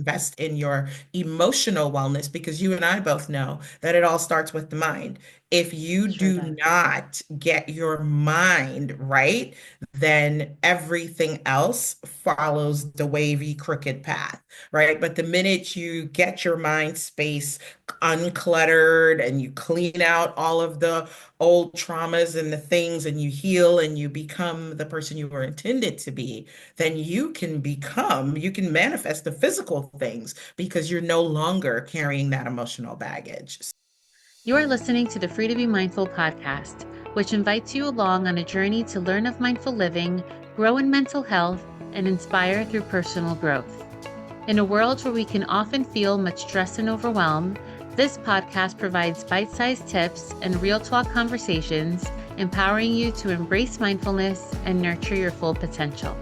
invest in your emotional wellness because you and I both know that it all starts with the mind. If you Sure do does. not get your mind right, then everything else follows the wavy, crooked path, right? But the minute you get your mind space uncluttered and you clean out all of the old traumas and the things and you heal and you become the person you were intended to be, then you can manifest the physical things because you're no longer carrying that emotional baggage. You are listening to the Free to Be Mindful podcast, which invites you along on a journey to learn of mindful living, grow in mental health, and inspire through personal growth. In a world where we can often feel much stress and overwhelm, this podcast provides bite sized tips and real talk conversations, empowering you to embrace mindfulness and nurture your full potential.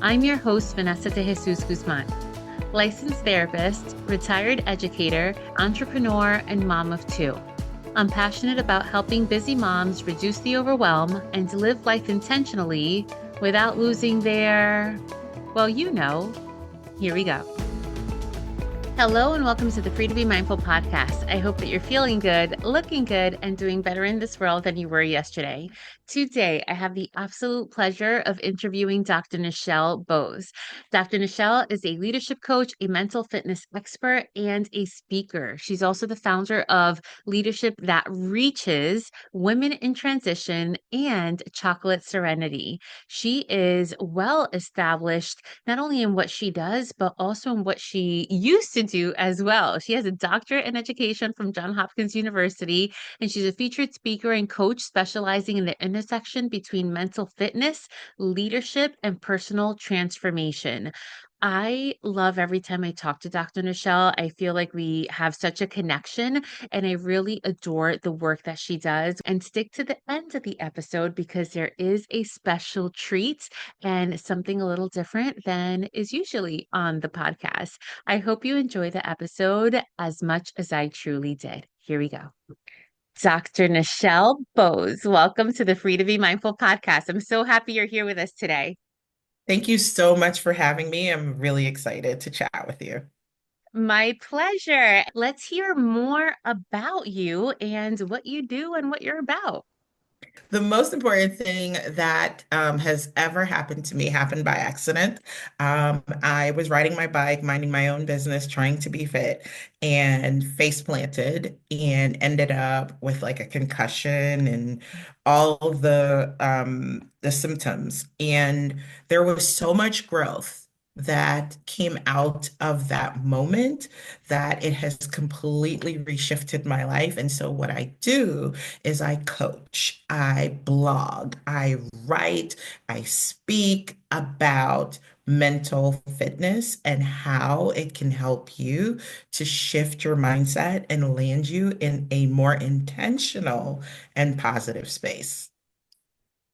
I'm your host, Vanessa De Jesus Guzman, licensed therapist, retired educator, entrepreneur, and mom of two. I'm passionate about helping busy moms reduce the overwhelm and to live life intentionally without losing their, well, here we go. Hello, and welcome to the Free to Be Mindful podcast. I hope that you're feeling good, looking good, and doing better in this world than you were yesterday. Today, I have the absolute pleasure of interviewing Dr. Nichelle Bowes. Dr. Nichelle is a leadership coach, a mental fitness expert, and a speaker. She's also the founder of Leadership That Reaches, Women in Transition, and Chocolate Serenity. She is well established not only in what she does, but also in what she used to do as well. She has a doctorate in education from Johns Hopkins University, and she's a featured speaker and coach specializing in the intersection between mental fitness, leadership, and personal transformation. I love every time I talk to Dr. Nichelle. I feel like we have such a connection, and I really adore the work that she does. And stick to the end of the episode because there is a special treat and something a little different than is usually on the podcast. I hope you enjoy the episode as much as I truly did. Here we go. Dr. Nichelle Bowes, welcome to the Free to Be Mindful podcast. I'm so happy you're here with us today. Thank you so much for having me. I'm really excited to chat with you. My pleasure. Let's hear more about you and what you do and what you're about. The most important thing that has ever happened to me happened by accident. I was riding my bike, minding my own business, trying to be fit, and face planted and ended up with like a concussion and all of the symptoms. And there was so much growth that came out of that moment that it has completely reshifted my life. And so what I do is I coach, I blog, I write, I speak about mental fitness and how it can help you to shift your mindset and land you in a more intentional and positive space.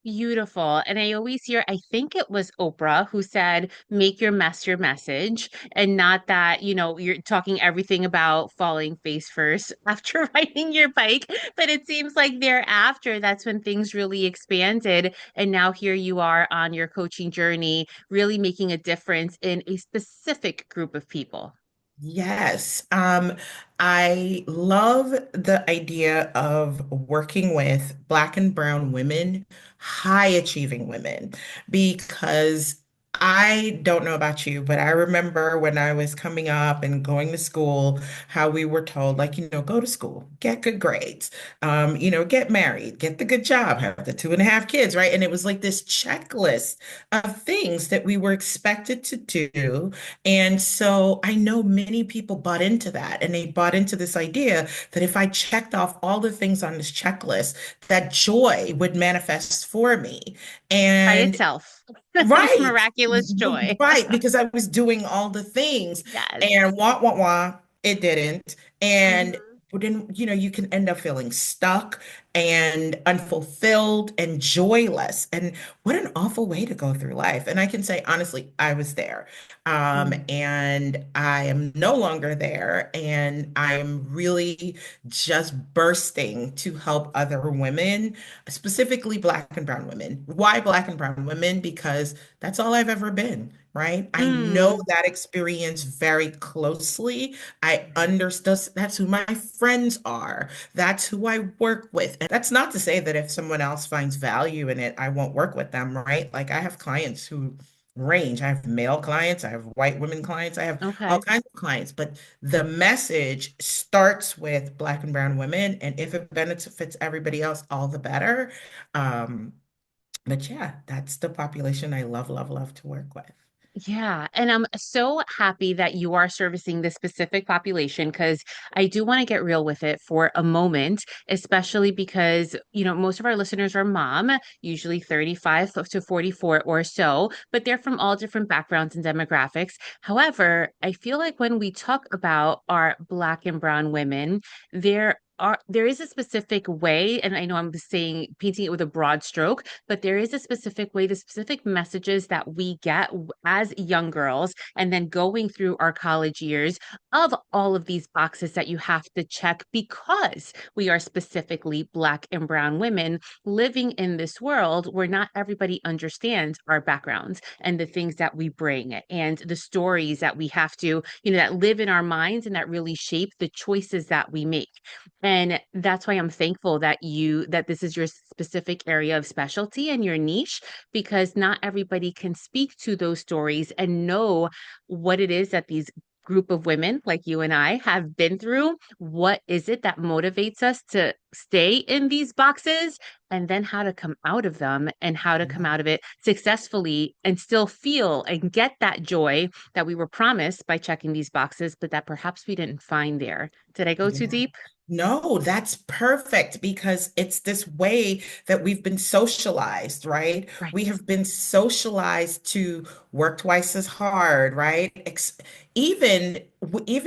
Beautiful. And I always hear, I think it was Oprah who said, make your mess your message. And not that, you're talking everything about falling face first after riding your bike. But it seems like thereafter, that's when things really expanded. And now here you are on your coaching journey, really making a difference in a specific group of people. Yes. I love the idea of working with Black and Brown women, high achieving women, because I don't know about you, but I remember when I was coming up and going to school, how we were told, like, go to school, get good grades, get married, get the good job, have the 2.5 kids, right? And it was like this checklist of things that we were expected to do, and so I know many people bought into that and they bought into this idea that if I checked off all the things on this checklist, that joy would manifest for me. By And itself. This right, miraculous joy. right, because I was doing all the things Yes. and wah, it didn't. And Mhm. then, you can end up feeling stuck and unfulfilled and joyless. And what an awful way to go through life. And I can say, honestly, I was there. And I am no longer there. And I'm really just bursting to help other women, specifically Black and Brown women. Why Black and Brown women? Because that's all I've ever been. right? I know Mm, that experience very closely. I understand that's who my friends are. That's who I work with. And that's not to say that if someone else finds value in it, I won't work with them, right? Like I have clients who range. I have male clients, I have white women clients, I have all okay. kinds of clients, but the message starts with Black and brown women. And if it benefits everybody else, all the better. Um, but yeah, that's the population I love, love, love to work with. Yeah, and I'm so happy that you are servicing this specific population because I do want to get real with it for a moment, especially because, most of our listeners are mom, usually 35 to 44 or so, but they're from all different backgrounds and demographics. However, I feel like when we talk about our Black and Brown women, there is a specific way, and I know I'm saying painting it with a broad stroke, but there is a specific way, the specific messages that we get as young girls, and then going through our college years of all of these boxes that you have to check because we are specifically Black and Brown women living in this world where not everybody understands our backgrounds and the things that we bring and the stories that we have to, that live in our minds and that really shape the choices that we make. And that's why I'm thankful that this is your specific area of specialty and your niche, because not everybody can speak to those stories and know what it is that these group of women like you and I have been through. What is it that motivates us to stay in these boxes, and then how to come out of them and how to come Yeah, out of it successfully and still feel and get that joy that we were promised by checking these boxes, but that perhaps we didn't find there. Did I go too yeah. deep? No, that's perfect because it's this way that we've been socialized, right? We Right. have been socialized to work twice as hard, right? Even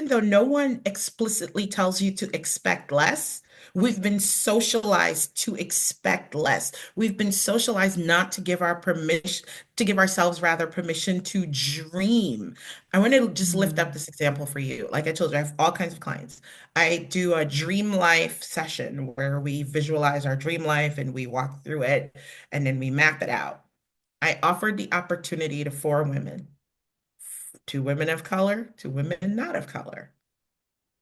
though no one explicitly tells you to expect less, we've been socialized to expect less. We've been socialized not to give our permission, to give ourselves rather permission to dream. I want to just lift up Mm, this example for you. Like I told you, I have all kinds of clients. I do a dream life session where we visualize our dream life and we walk through it and then we map it out. I offered the opportunity to four women, two women of color, two women not of color.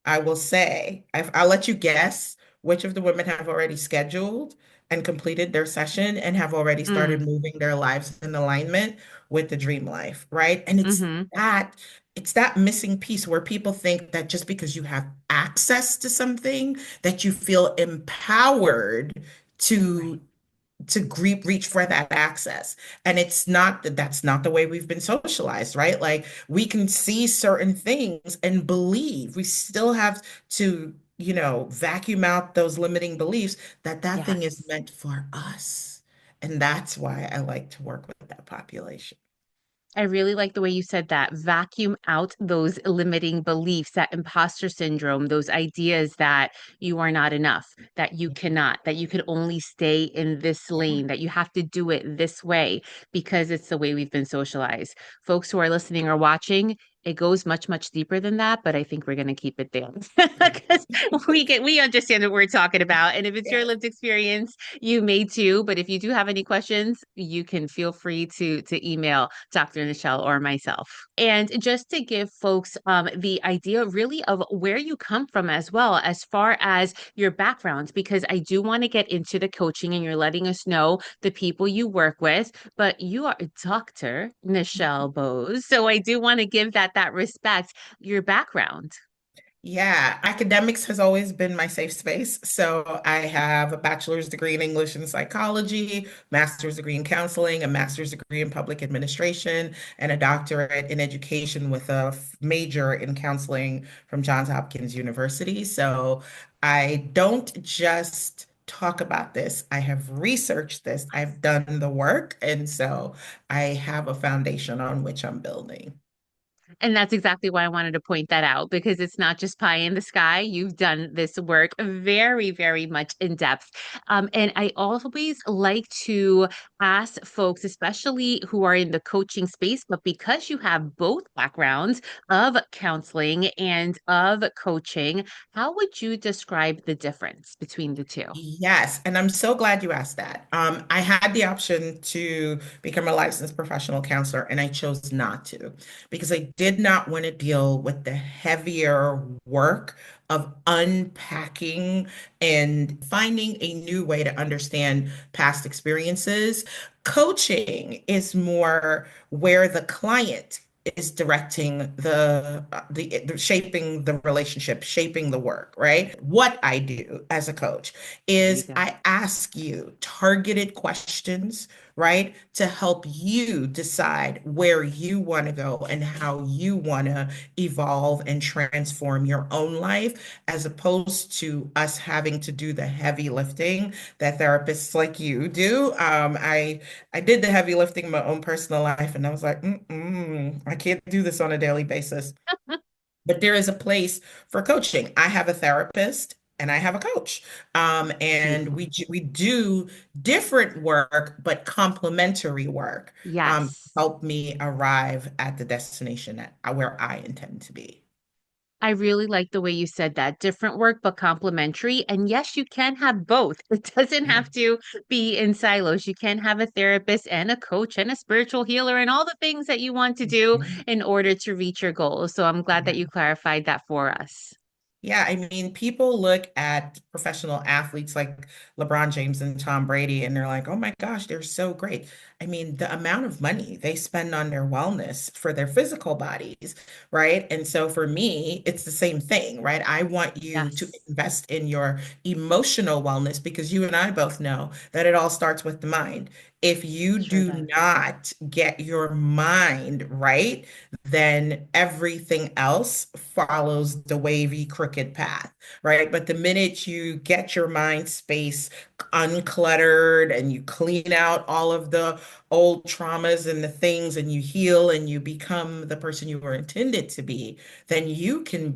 I will say, I'll let you guess which of the women have already scheduled and completed their session and have already started mm, moving their lives in alignment with the dream life, right? And mm-hmm. it's that missing piece where people think that just because you have access to something that you feel empowered Right. to reach for that access. And it's not that that's not the way we've been socialized, right? Like we can see certain things and believe. We still have to, vacuum out those limiting beliefs that that thing is Yes. meant for us. And that's why I like to work with that population. I really like the way you said that. Vacuum out those limiting beliefs, that imposter syndrome, those ideas that you are not enough, that you cannot, that you could only stay in this Yeah. lane, that you have to do it this way because it's the way we've been socialized. Folks who are listening or watching, it goes much, much deeper than that, but I think we're going to keep it there because we understand what we're talking about. And if it's your Yes. lived experience, you may too. But if you do have any questions, you can feel free to email Dr. Nichelle or myself. And just to give folks the idea really of where you come from as well, as far as your backgrounds, because I do want to get into the coaching and you're letting us know the people you work with, but you are Dr. Nichelle Bowes. So I do want to give that respect, your background. Yeah, academics has always been my safe space. So I have a bachelor's degree in English and psychology, master's degree in counseling, a master's degree in public administration, and a doctorate in education with a major in counseling from Johns Hopkins University. So I don't just talk about this. I have researched this. I've done the work. And so I have a foundation on which I'm building. And that's exactly why I wanted to point that out because it's not just pie in the sky. You've done this work very, very much in depth. And I always like to ask folks, especially who are in the coaching space, but because you have both backgrounds of counseling and of coaching, how would you describe the difference between the two? Yes, and I'm so glad you asked that. I had the option to become a licensed professional counselor, and I chose not to because I did not want to deal with the heavier work of unpacking and finding a new way to understand past experiences. Coaching is more where the client is directing the shaping the relationship, shaping the work, right? What I do as a coach There you is go. I ask you targeted questions, right, to help you decide where you want to go and how you want to evolve and transform your own life, as opposed to us having to do the heavy lifting that therapists like you do. I did the heavy lifting in my own personal life, and I was like, I can't do this on a daily basis. But there is a place for coaching. I have a therapist and I have a coach. And Beautiful. we do different work, but complementary work, Yes. help me arrive at the destination where I intend to be. I really like the way you said that. Different work, but complementary. And yes, you can have both. It doesn't Yeah. have to be in silos. You can have a therapist and a coach and a spiritual healer and all the things that you want to do Mhm. in order to reach your goals. So I'm glad that Yeah. you clarified that for us. Yeah, I mean, people look at professional athletes like LeBron James and Tom Brady, and they're like, oh my gosh, they're so great. I mean, the amount of money they spend on their wellness for their physical bodies, right? And so for me, it's the same thing, right? I want you to Yes, invest in your emotional wellness because you and I both know that it all starts with the mind. If you sure do does. not get your mind right, then everything else follows the wavy, crooked path, right? But the minute you get your mind space uncluttered and you clean out all of the old traumas and the things and you heal and you become the person you were intended to be, then you can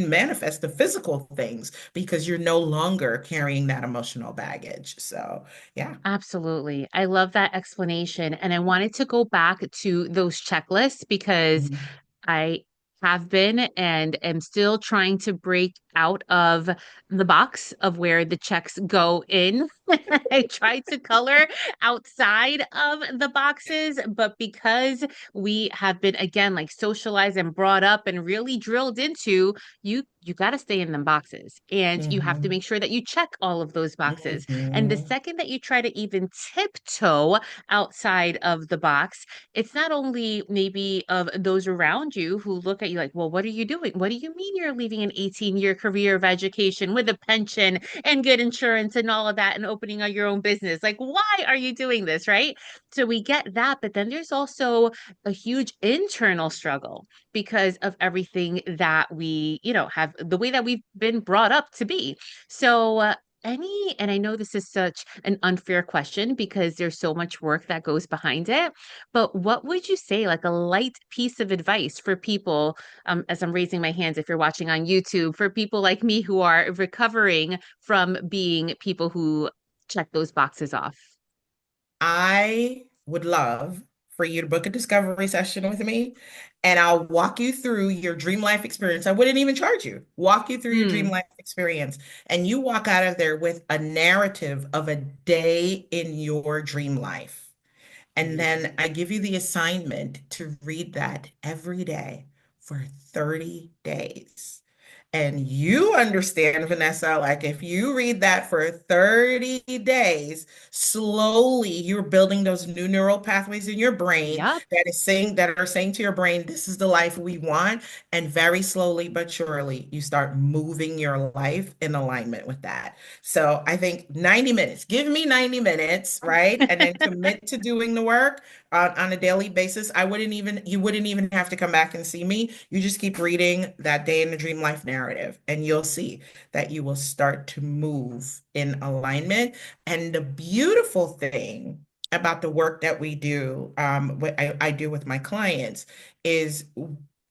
manifest the physical things because you're no longer carrying that emotional baggage. So, yeah. Absolutely. I love that explanation. And I wanted to go back to those checklists because Mhm. I have been and am still trying to break out of the box of where the checks go in. I tried to color outside of the boxes, but because we have been again like socialized and brought up and really drilled into you got to stay in them boxes and you have to Mhm. make sure that you check all of those boxes. And the Mhm. second that you try to even tiptoe outside of the box, it's not only maybe of those around you who look at you like, well, what are you doing? What do you mean you're leaving an 18-year career of education with a pension and good insurance and all of that and opening up your own business? Like, why are you doing this? Right. So we get that. But then there's also a huge internal struggle because of everything that we, have the way that we've been brought up to be. So, and I know this is such an unfair question because there's so much work that goes behind it, but what would you say, like a light piece of advice for people, as I'm raising my hands, if you're watching on YouTube, for people like me who are recovering from being people who check those boxes off? I would love for you to book a discovery session with me, and I'll walk you through your dream life experience. I wouldn't even charge you. Walk you through your dream Mm, life experience, and you walk out of there with a narrative of a day in your dream life. And beautiful. then I give you the assignment to read that every day for 30 days. And you understand, Vanessa, like if you read that for 30 days, slowly you're building those new neural pathways in your brain Yep. that are saying to your brain, this is the life we want. And very slowly but surely, you start moving your life in alignment with that. So I think 90 minutes, give me 90 minutes, right? And then commit to doing the work on a daily basis. You wouldn't even have to come back and see me. You just keep reading that day in the dream life narrative, and you'll see that you will start to move in alignment. And the beautiful thing about the work that we do, what I do with my clients, is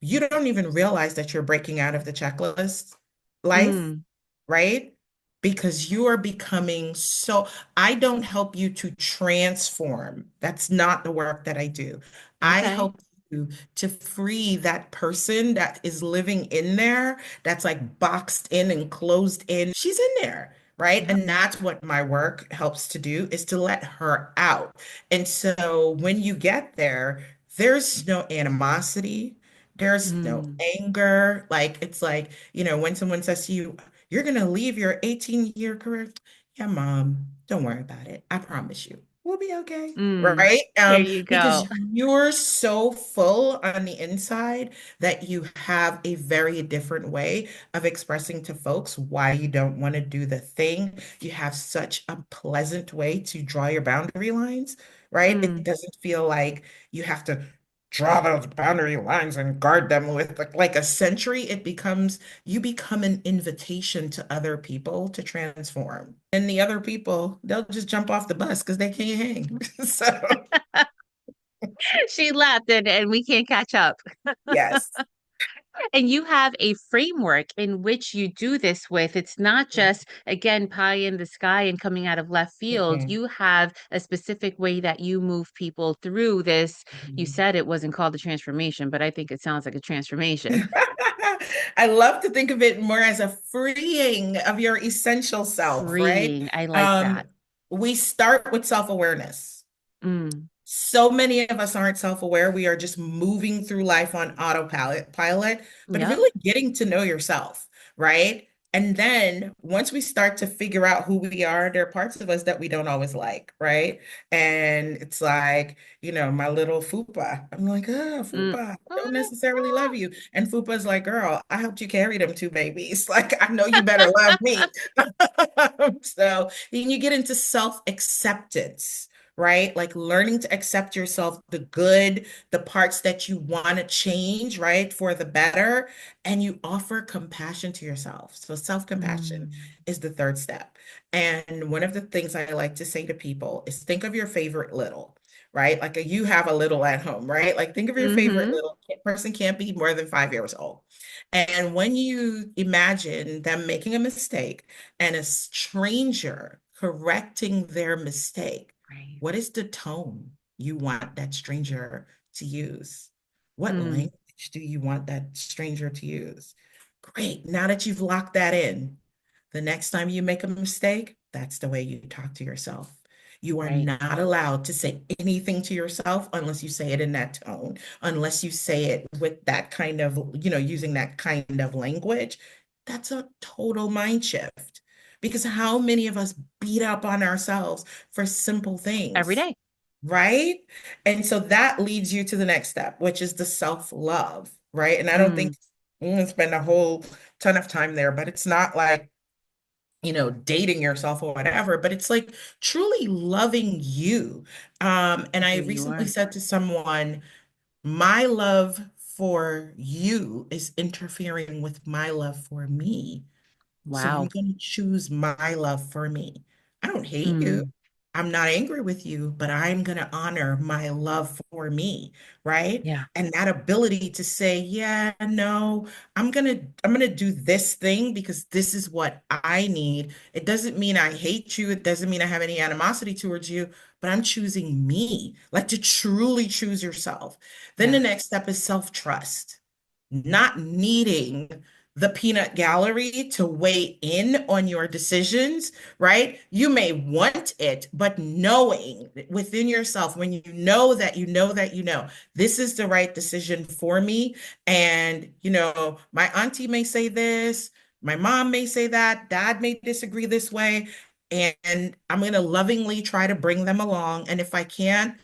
you don't even realize that you're breaking out of the checklist life, Mm, right? Because you are becoming so, I don't help you to transform. That's not the work that I do. I okay. help you to free that person that is living in there, that's like boxed in and closed in. She's in there, right? Yep. And that's what my work helps to do, is to let her out. And so when you get there, there's no animosity. There's no Mm, anger. Like, it's like, when someone says to you, you're going to leave your 18-year career. Yeah, mom, don't worry about it. I promise you, we'll be okay. mm. Right? There you Because go. you're so full on the inside that you have a very different way of expressing to folks why you don't want to do the thing. You have such a pleasant way to draw your boundary lines, right? It Mm. doesn't feel like you have to draw those boundary lines and guard them with like a century. You become an invitation to other people to transform. And the other people, they'll just jump off the bus because they can't hang. So, She left and we can't catch up. yes. And you have a framework in which you do this with. It's not just, again, pie in the sky and coming out of left field. Mhm. You have a specific way that you move people through this. You Mhm. said it wasn't called a transformation, but I think it sounds like a transformation. I love to think of it more as a freeing of your essential self, right? Freeing. I like Um, that. we start with self-awareness. Mm, So many of us aren't self-aware. We are just moving through life on autopilot, but yep. really getting to know yourself, right? And then once we start to figure out who we are, there are parts of us that we don't always like, right? And it's like, my little Fupa. I'm like, Mm. Fupa, I don't necessarily love you. And Fupa's like, girl, I helped you carry them two babies. Like, I know you better love me. So then you get into self-acceptance, right? Like learning to accept yourself, the good, the parts that you want to change, right, for the better. And you offer compassion to yourself. So self-compassion Mm. is the third step. And one of the things I like to say to people is think of your favorite little, right? Like you have a little at home, right? Like think of your favorite Mm-hmm. little. Person can't be more than 5 years old. And when you imagine them making a mistake and a stranger correcting their mistake, Right. what is the tone you want that stranger to use? What Mm. language do you want that stranger to use? Great. Now that you've locked that in, the next time you make a mistake, that's the way you talk to yourself. You are Right. not allowed to say anything to yourself unless you say it in that tone, unless you say it with that kind of, using that kind of language. That's a total mind shift. Because how many of us beat up on ourselves for simple Every things, day. right? And so that leads you to the next step, which is the self-love, right? And I don't think Mm. I'm going to spend a whole ton of time there, but it's not like, dating yourself or whatever, but it's like truly loving you. And I Who you recently are. said to someone, my love for you is interfering with my love for me. So I'm Wow. going to choose my love for me. I don't hate you. Mm. I'm not angry with you, but I'm going to honor my love for me, right? Yeah. And that ability to say, yeah, no, I'm going to do this thing because this is what I need. It doesn't mean I hate you. It doesn't mean I have any animosity towards you, but I'm choosing me, like to truly choose yourself. Then the Yeah. next step is self-trust, not needing the peanut gallery to weigh in on your decisions, right? You may want it, but knowing within yourself, when you know that you know that you know, this is the right decision for me. And, my auntie may say this, my mom may say that, dad may disagree this way. And I'm going to lovingly try to bring them along. And if I can,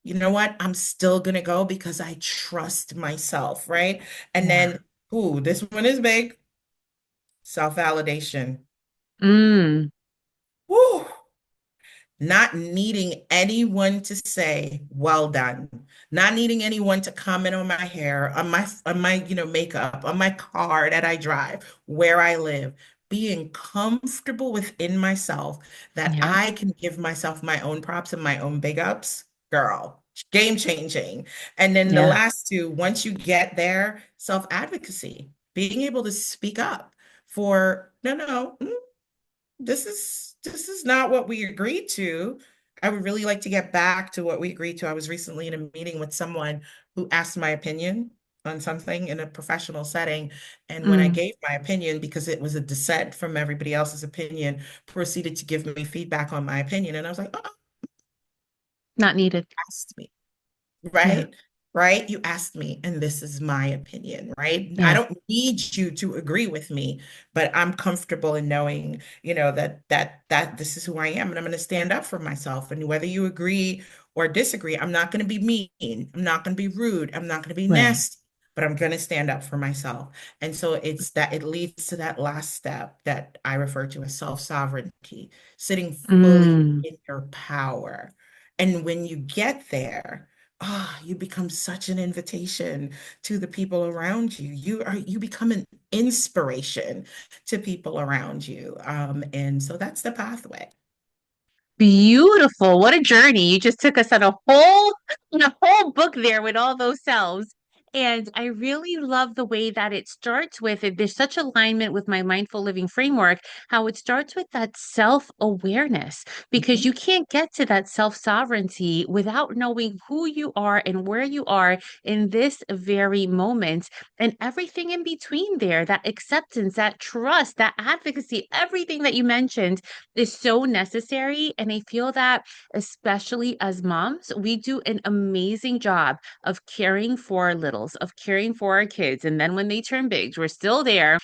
you know what? I'm still going to go because I trust myself, right? And Yeah. then, ooh, this one is big. Self-validation. Mm. Woo! Not needing anyone to say, well done. Not needing anyone to comment on my hair, on my makeup, on my car that I drive, where I live. being comfortable within myself that Yeah. I can give myself my own props and my own big ups, girl, game changing. And then the Yeah. last two, once you get there, self-advocacy, being able to speak up for, no, no, this is not what we agreed to. I would really like to get back to what we agreed to. I was recently in a meeting with someone who asked my opinion on something in a professional setting. And when I Mm, gave my opinion, because it was a dissent from everybody else's opinion, proceeded to give me feedback on my opinion. And I was like, oh, not needed. asked me. Yeah. Right? Right? You asked me, and this is my opinion, right? I Yeah. don't need you to agree with me, but I'm comfortable in knowing, that this is who I am, and I'm going to stand up for myself. And whether you agree or disagree, I'm not going to be mean. I'm not going to be rude. I'm not going to be Right. nasty, but I'm going to stand up for myself. And so it's that it leads to that last step that I refer to as self-sovereignty, sitting fully Mm. in your power. And when you get there, you become such an invitation to the people around you. You become an inspiration to people around you. And so that's the pathway. Beautiful. What a journey. You just took us on a whole book there with all those selves. And I really love the way that it starts with it. There's such alignment with my mindful living framework, how it starts with that self-awareness, because Mhm. you can't get to that self-sovereignty without knowing who you are and where you are in this very moment and everything in between there, that acceptance, that trust, that advocacy, everything that you mentioned is so necessary. And I feel that, especially as moms, we do an amazing job of caring for our littles, of caring for our kids. And then when they turn big, we're still there.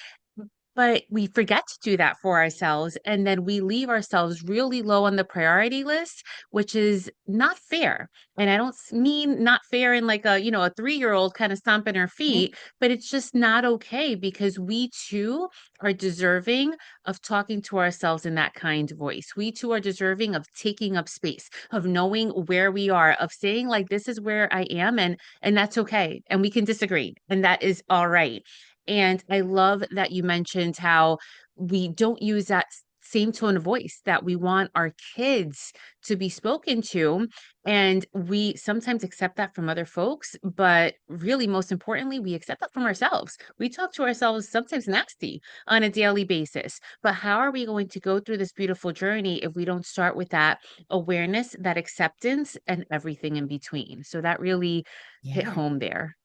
But we forget to do that for ourselves. And then we leave ourselves really low on the priority list, which is not fair. And I don't mean not fair in like a 3-year-old kind of stomping her Mhm. feet, but it's just not okay because we too are deserving of talking to ourselves in that kind of voice. We too are deserving of taking up space, of knowing where we are, of saying like this is where I am and that's okay. And we can disagree and that is all right. And I love that you mentioned how we don't use that same tone of voice that we want our kids to be spoken to. And we sometimes accept that from other folks, but really, most importantly, we accept that from ourselves. We talk to ourselves sometimes nasty on a daily basis. But how are we going to go through this beautiful journey if we don't start with that awareness, that acceptance, and everything in between? So that really hit Yeah. home there.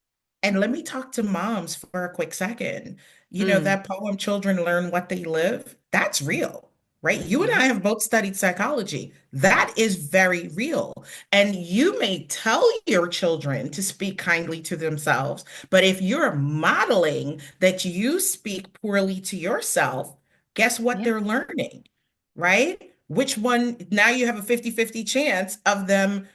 And let me talk to moms for a quick second. Mm, That poem, Children Learn What They Live, that's real, right? You and yeah, I have both studied psychology. That is very real. And you may tell your children to speak kindly to themselves, but if you're modeling that you speak poorly to yourself, guess what yeah, they're learning, right? Which one, now you have a 50-50 chance of them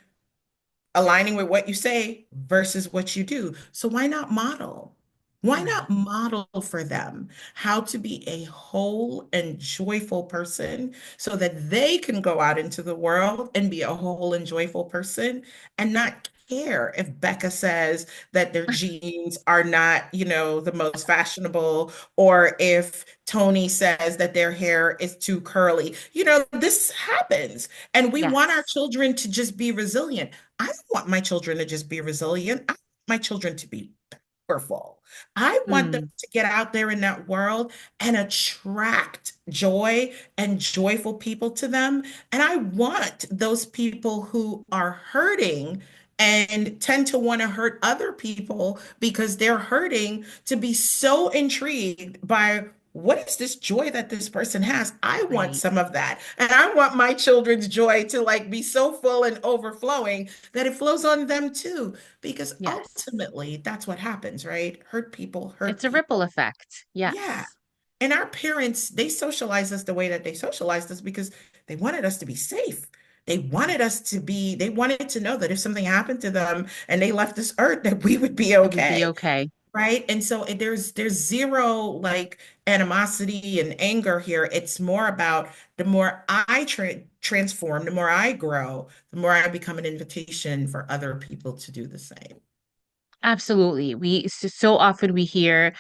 aligning with what you say versus what you do. So why not model? Why right. not model for them how to be a whole and joyful person so that they can go out into the world and be a whole and joyful person and not care if Becca says that their jeans are not, the most fashionable, or if Tony says that their hair is too curly. This happens. And we want our Yes. children to just be resilient. I don't want my children to just be resilient. I want my children to be powerful. I want them Mm, to get out there in that world and attract joy and joyful people to them. And I want those people who are hurting and tend to want to hurt other people because they're hurting to be so intrigued by what is this joy that this person has? I want right. some of that. And I want my children's joy to like be so full and overflowing that it flows on them too. Because Yes. ultimately, that's what happens, right? Hurt people hurt It's a ripple people. effect. Yeah. Yes. And our parents, they socialized us the way that they socialized us because they wanted us to be safe. They wanted to know that if something happened to them and they left this earth, that we would be It would be okay. okay. Right. And so there's zero like animosity and anger here. It's more about the more I transform, the more I grow, the more I become an invitation for other people to do the same. Absolutely. So often we hear,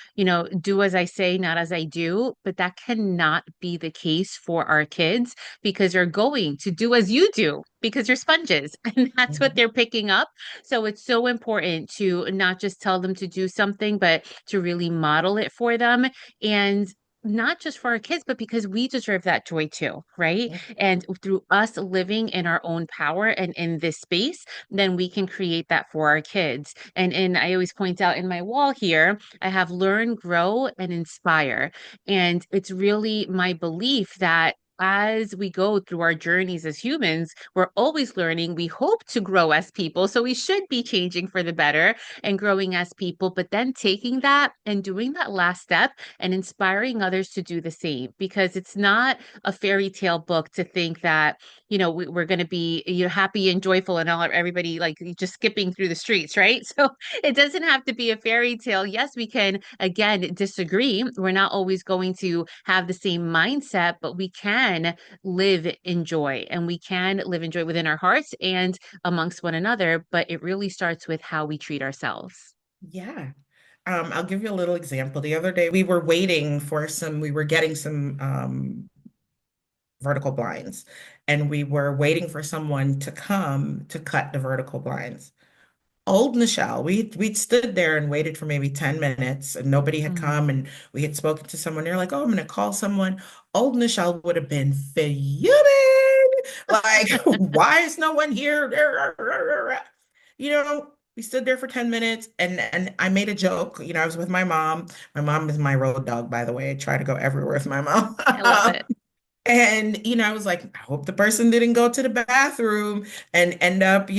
do as I say, not as I do, but that cannot be the case for our kids because they're going to do as you do because you're sponges and that's what Mhm. they're picking up. So it's so important to not just tell them to do something, but to really model it for them. And not just for our kids, but because we deserve that joy too, right? And through us living in our own power and in this space, then we can create that for our kids. And I always point out in my wall here, I have learn, grow, and inspire. And it's really my belief that as we go through our journeys as humans, we're always learning. We hope to grow as people. So we should be changing for the better and growing as people, but then taking that and doing that last step and inspiring others to do the same. Because it's not a fairy tale book to think that we're going to be happy and joyful and all everybody like just skipping through the streets, right? So it doesn't have to be a fairy tale. Yes, we can again disagree. We're not always going to have the same mindset, but we can live in joy and we can live in joy within our hearts and amongst one another. But it really starts with how we treat ourselves. Yeah. I'll give you a little example. The other day, we were getting some vertical blinds, and we were waiting for someone to come to cut the vertical blinds. Old Nichelle, we'd stood there and waited for maybe 10 minutes and nobody had Mm. come, and we had spoken to someone. They're like, oh, I'm gonna call someone. Old Nichelle would have been fuming. Like, why is no one here? We stood there for 10 minutes, and I made a joke. I was with my mom. My mom is my road dog, by the way. I try to go everywhere with my mom. I love it. And, I was like, I hope the person didn't go to the bathroom and end up,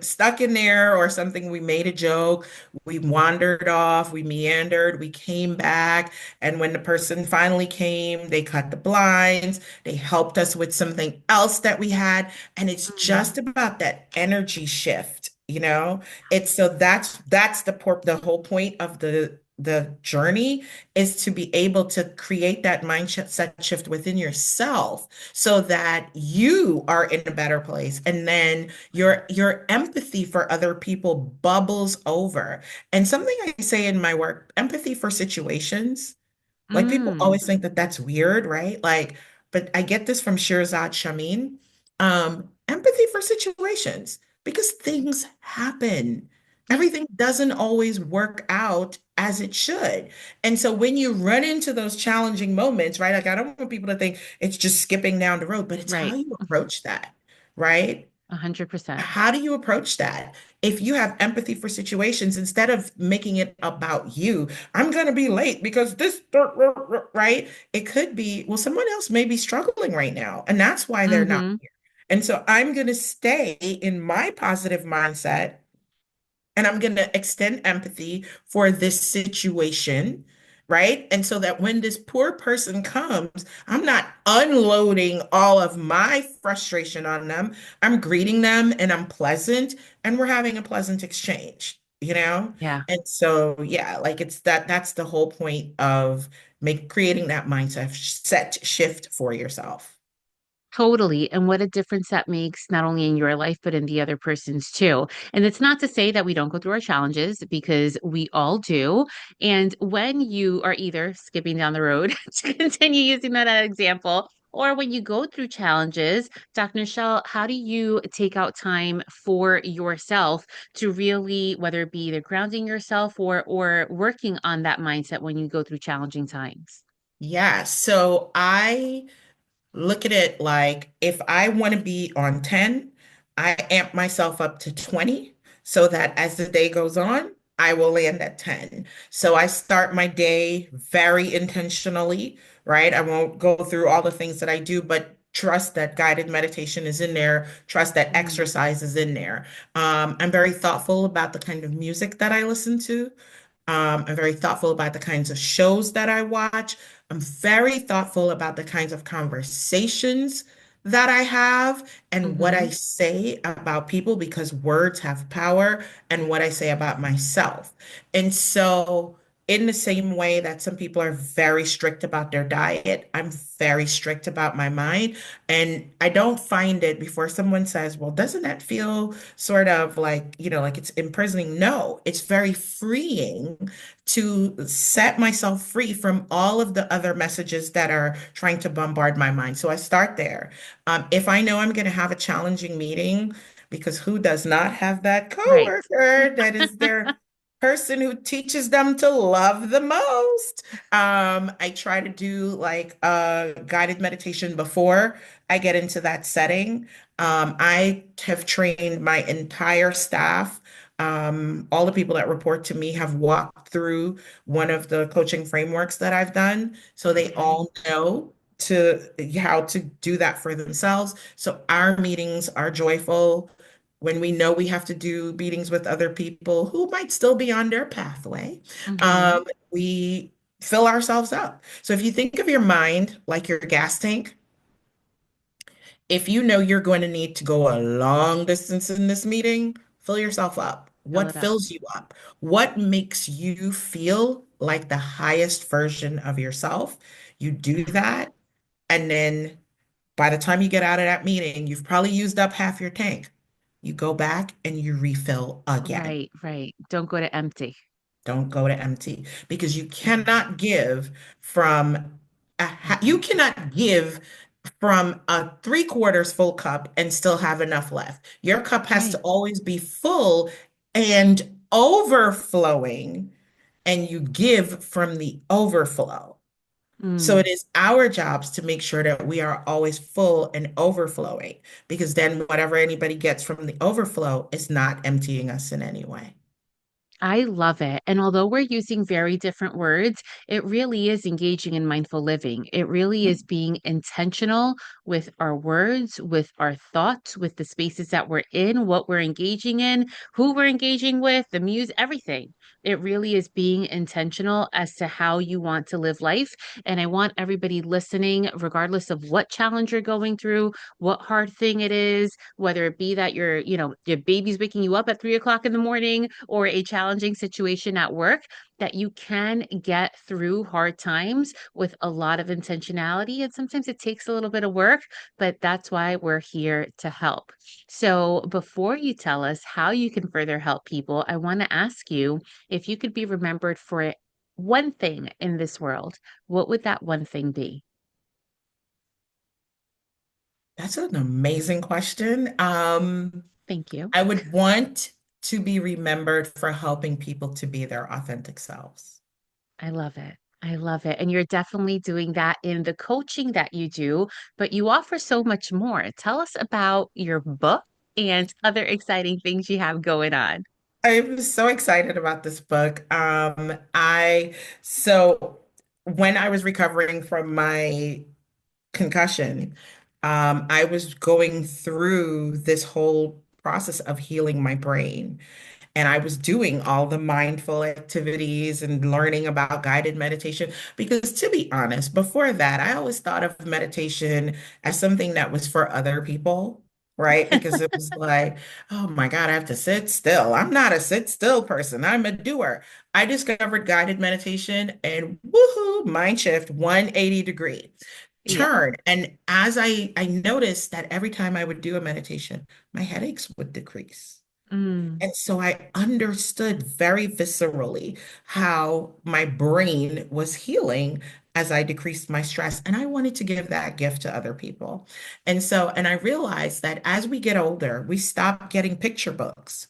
stuck in there or something. We made a joke. We wandered off. We meandered. We came back. And when the person finally came, they cut the blinds. They helped us with something else that we had. And it's Mm. just about that energy shift, you know? It's so that's the whole point of the journey is to be able to create that mindset shift within yourself so that you are in a better place, and then your empathy for other people bubbles over. And something I say in my work, empathy for situations, like people Mm. always think that that's weird, right? Like, but I get this from Shirzad Shamin. Empathy for situations because things happen. Yeah, Everything doesn't always work out as it should. And so when you run into those challenging moments, right? Like I don't want people to think it's just skipping down the road, but it's how right. you approach that, right? 100%. How do you approach that? If you have empathy for situations, instead of making it about you, I'm going to be late because this, right? It could be, well, someone else may be struggling right now, and that's why they're not Mm-hmm. here. And so I'm going to stay in my positive mindset, and I'm going to extend empathy for this situation, right? And so that when this poor person comes, I'm not unloading all of my frustration on them. I'm greeting them and I'm pleasant, and we're having a pleasant exchange, you know? Yeah. And so, yeah, like that's the whole point of creating that mindset set shift for yourself. Totally. And what a difference that makes not only in your life, but in the other person's too. And it's not to say that we don't go through our challenges because we all do. And when you are either skipping down the road to continue using that as example, or when you go through challenges, Dr. Michelle, how do you take out time for yourself to really, whether it be either grounding yourself or working on that mindset when you go through challenging times? Yeah, so I look at it like if I want to be on 10, I amp myself up to 20 so that as the day goes on, I will land at 10. So I start my day very intentionally, right? I won't go through all the things that I do, but trust that guided meditation is in there, trust that Mm. exercise is in there. I'm very thoughtful about the kind of music that I listen to. I'm very thoughtful about the kinds of shows that I watch. I'm very thoughtful about the kinds of conversations that I have and what I Mm-hmm. say about people because words have power, and what I say about myself. And so in the same way that some people are very strict about their diet, I'm very strict about my mind. And I don't find it before someone says, well, doesn't that feel sort of like, like it's imprisoning? No, it's very freeing to set myself free from all of the other messages that are trying to bombard my mind. So I start there. If I know I'm going to have a challenging meeting, because who does not have that Right. coworker that is their person who teaches them to love the most. I try to do like a guided meditation before I get into that setting. I have trained my entire staff. All the people that report to me have walked through one of the coaching frameworks that I've done, so they Okay. all know to how to do that for themselves. So our meetings are joyful when we know we have to do meetings with other people who might still be on their pathway. Hmm. We fill ourselves up. So if you think of your mind like your gas tank, if you know you're going to need to go a long distance in this meeting, fill yourself up. Fill What it up. fills you up? What makes you feel like the highest version of yourself? You do that, and then by the time you get out of that meeting, you've probably used up half your tank. You go back and you refill again. Right, right. Don't go to empty. Don't go to empty because you Mhm. cannot give from you cannot give from a three-quarters full cup and still have enough left. Your cup has to Right. always be full and overflowing, and you give from the overflow. So it Mm. is our jobs to make sure that we are always full and overflowing, because then whatever anybody gets from the overflow is not emptying us in any way. I love it. And although we're using very different words, it really is engaging in mindful living. It really is being intentional with our words, with our thoughts, with the spaces that we're in, what we're engaging in, who we're engaging with, the muse, everything. It really is being intentional as to how you want to live life. And I want everybody listening, regardless of what challenge you're going through, what hard thing it is, whether it be that your baby's waking you up at 3 o'clock in the morning or a challenging situation at work, that you can get through hard times with a lot of intentionality. And sometimes it takes a little bit of work, but that's why we're here to help. So before you tell us how you can further help people, I want to ask you if you could be remembered for one thing in this world, what would that one thing be? That's an amazing question. Thank you. I would want to be remembered for helping people to be their authentic selves. I love it. I love it. And you're definitely doing that in the coaching that you do, but you offer so much more. Tell us about your book and other exciting things you have going on. I'm so excited about this book. So when I was recovering from my concussion, I was going through this whole process of healing my brain. And I was doing all the mindful activities and learning about guided meditation. Because to be honest, before that, I always thought of meditation as something that was for other people, right? Because it was like, oh my God, I have to sit still. I'm not a sit still person, I'm a doer. I discovered guided meditation and woohoo, mind shift 180 degree Yeah. turn. And as I noticed that every time I would do a meditation, my headaches would decrease. Mm. And so I understood very viscerally how my brain was healing as I decreased my stress. And I wanted to give that gift to other people. And I realized that as we get older, we stop getting picture books.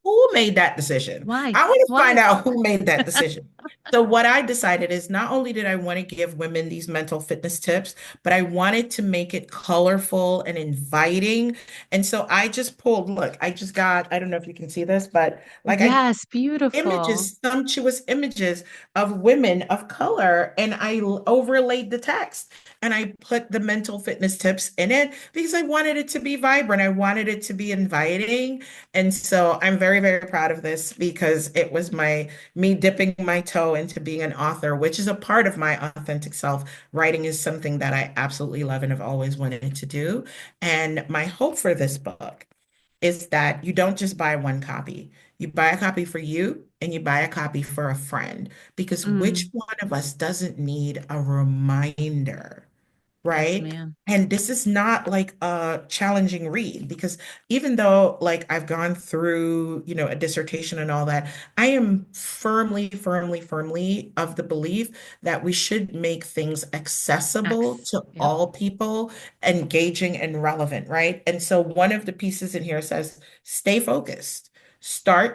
Who made that decision? Why? I want to find Why? out who made that decision. So, what I decided is not only did I want to give women these mental fitness tips, but I wanted to make it colorful and inviting. And so I just pulled, look, I just got, I don't know if you can see this, but like I Yes, beautiful. images, sumptuous images of women of color, and I overlaid the text and I put the mental fitness tips in it because I wanted it to be vibrant. I wanted it to be inviting. And so I'm very, very proud of this because it was me dipping my toe into being an author, which is a part of my authentic self. Writing is something that I absolutely love and have always wanted to do. And my hope for this book is that you don't just buy one copy. You buy a copy for you, and you buy a copy for a friend, because which Mm. one of us doesn't need a reminder? Yes, Right? ma'am. And this is not like a challenging read, because even though like I've gone through, a dissertation and all that, I am firmly, firmly, firmly of the belief that we should make things accessible to Yep. all people, engaging and relevant, right? And so one of the pieces in here says, stay focused.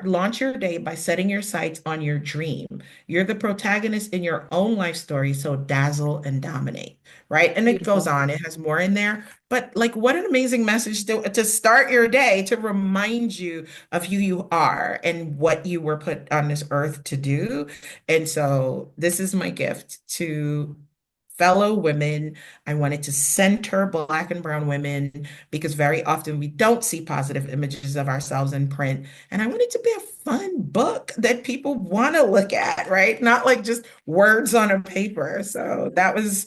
Launch your day by setting your sights on your dream. You're the protagonist in your own life story, so dazzle and dominate, right? And it goes Beautiful. on, it has more in there. But like, what an amazing message to start your day, to remind you of who you are and what you were put on this earth to do. And so, this is my gift to fellow women. I wanted to center Black and Brown women, because very often we don't see positive images of ourselves in print. And I want it to be a fun book that people want to look at, right? Not like just words on a paper. So that's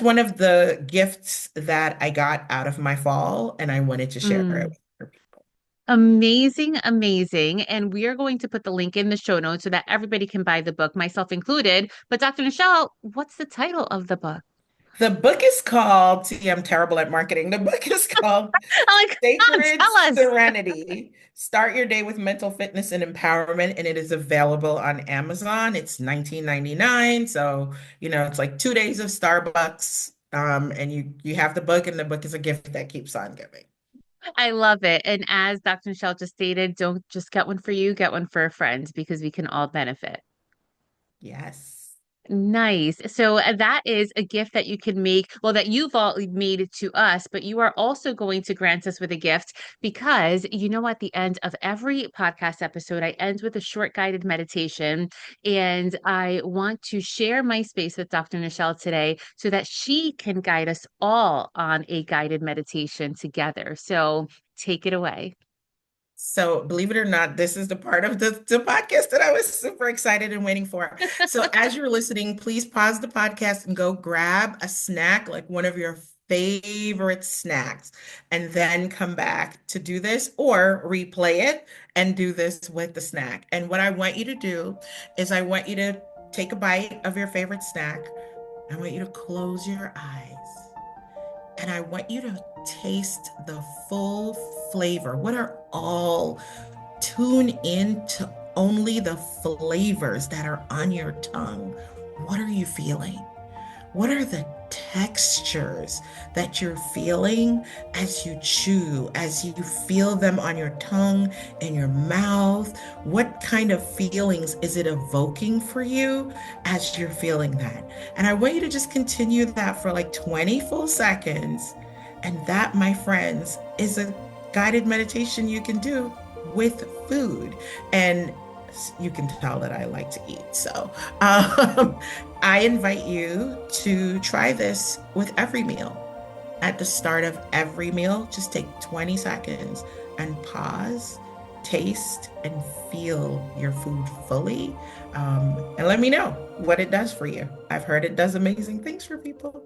one of the gifts that I got out of my fall, and I wanted to share it Mm. with other people. Amazing, amazing. And we are going to put the link in the show notes so that everybody can buy the book, myself included. But Dr. Nichelle, what's the title of the book? The book is called, see, I'm terrible at marketing. The book is called I'm like, come on, Sacred tell us. Serenity. Start your day with mental fitness and empowerment, and it is available on Amazon. It's 19.99, so it's like 2 days of Starbucks. And you have the book, and the book is a gift that keeps on giving. I love it. And as Dr. Nichelle just stated, don't just get one for you, get one for a friend because we can all benefit. Yes. Nice. So that is a gift that you can make, well, that you've all made it to us, but you are also going to grant us with a gift because at the end of every podcast episode, I end with a short guided meditation. And I want to share my space with Dr. Nichelle today so that she can guide us all on a guided meditation together. So take it away. So, believe it or not, this is the part of the podcast that I was super excited and waiting for. So, as you're listening, please pause the podcast and go grab a snack, like one of your favorite snacks, and then come back to do this, or replay it and do this with the snack. And what I want you to do is, I want you to take a bite of your favorite snack. I want you to close your eyes. And I want you to taste the full flavor. What are all Tune in to only the flavors that are on your tongue. What are you feeling? What are the textures that you're feeling as you chew, as you feel them on your tongue and your mouth? What kind of feelings is it evoking for you as you're feeling that? And I want you to just continue that for like 20 full seconds. And that, my friends, is a guided meditation you can do with food. And you can tell that I like to eat. So, um, I invite you to try this with every meal. At the start of every meal, just take 20 seconds and pause, taste, and feel your food fully. And let me know what it does for you. I've heard it does amazing things for people.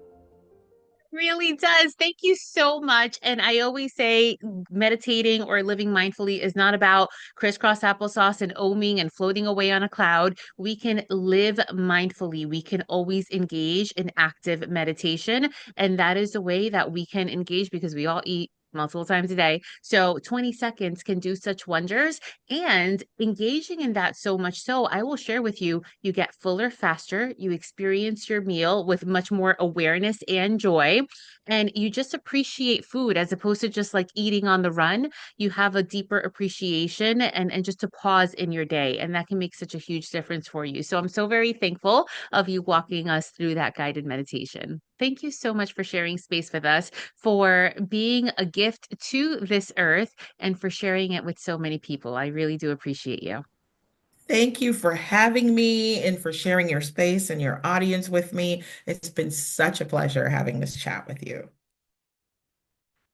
Really does. Thank you so much. And I always say meditating or living mindfully is not about crisscross applesauce and oming and floating away on a cloud. We can live mindfully. We can always engage in active meditation. And that is the way that we can engage because we all eat multiple times a day. So 20 seconds can do such wonders. And engaging in that so much so, I will share with you, you get fuller faster. You experience your meal with much more awareness and joy. And you just appreciate food as opposed to just like eating on the run. You have a deeper appreciation and just to pause in your day. And that can make such a huge difference for you. So I'm so very thankful of you walking us through that guided meditation. Thank you so much for sharing space with us, for being a gift to this earth, and for sharing it with so many people. I really do appreciate you. Thank you for having me and for sharing your space and your audience with me. It's been such a pleasure having this chat with you.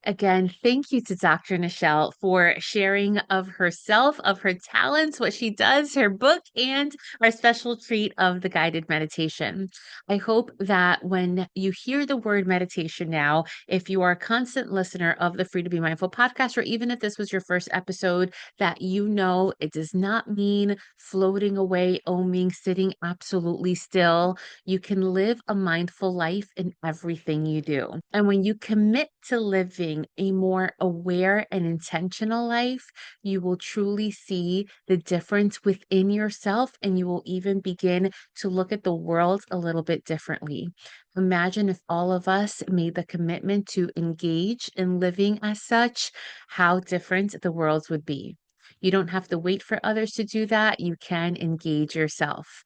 Again, thank you to Dr. Nichelle for sharing of herself, of her talents, what she does, her book, and our special treat of the guided meditation. I hope that when you hear the word meditation now, if you are a constant listener of the Free to Be Mindful podcast, or even if this was your first episode, that you know it does not mean floating away, oming, sitting absolutely still. You can live a mindful life in everything you do. And when you commit to living a more aware and intentional life, you will truly see the difference within yourself, and you will even begin to look at the world a little bit differently. Imagine if all of us made the commitment to engage in living as such, how different the world would be. You don't have to wait for others to do that. You can engage yourself.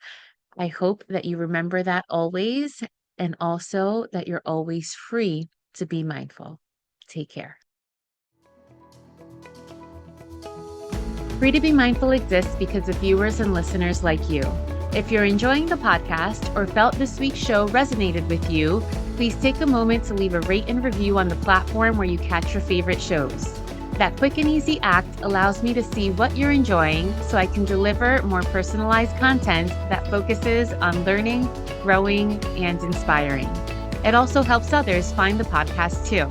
I hope that you remember that always, and also that you're always free to be mindful. Take care. Free to Be Mindful exists because of viewers and listeners like you. If you're enjoying the podcast or felt this week's show resonated with you, please take a moment to leave a rate and review on the platform where you catch your favorite shows. That quick and easy act allows me to see what you're enjoying so I can deliver more personalized content that focuses on learning, growing, and inspiring. It also helps others find the podcast too.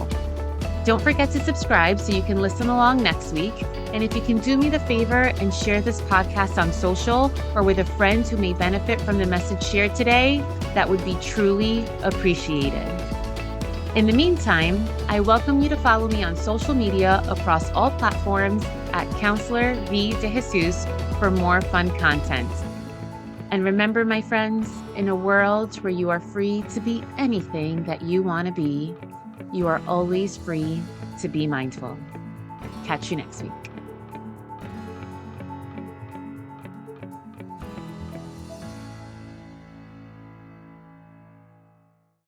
Don't forget to subscribe so you can listen along next week. And if you can do me the favor and share this podcast on social or with a friend who may benefit from the message shared today, that would be truly appreciated. In the meantime, I welcome you to follow me on social media across all platforms at Counselor V. De Jesus for more fun content. And remember, my friends, in a world where you are free to be anything that you want to be, you are always free to be mindful. Catch you next week.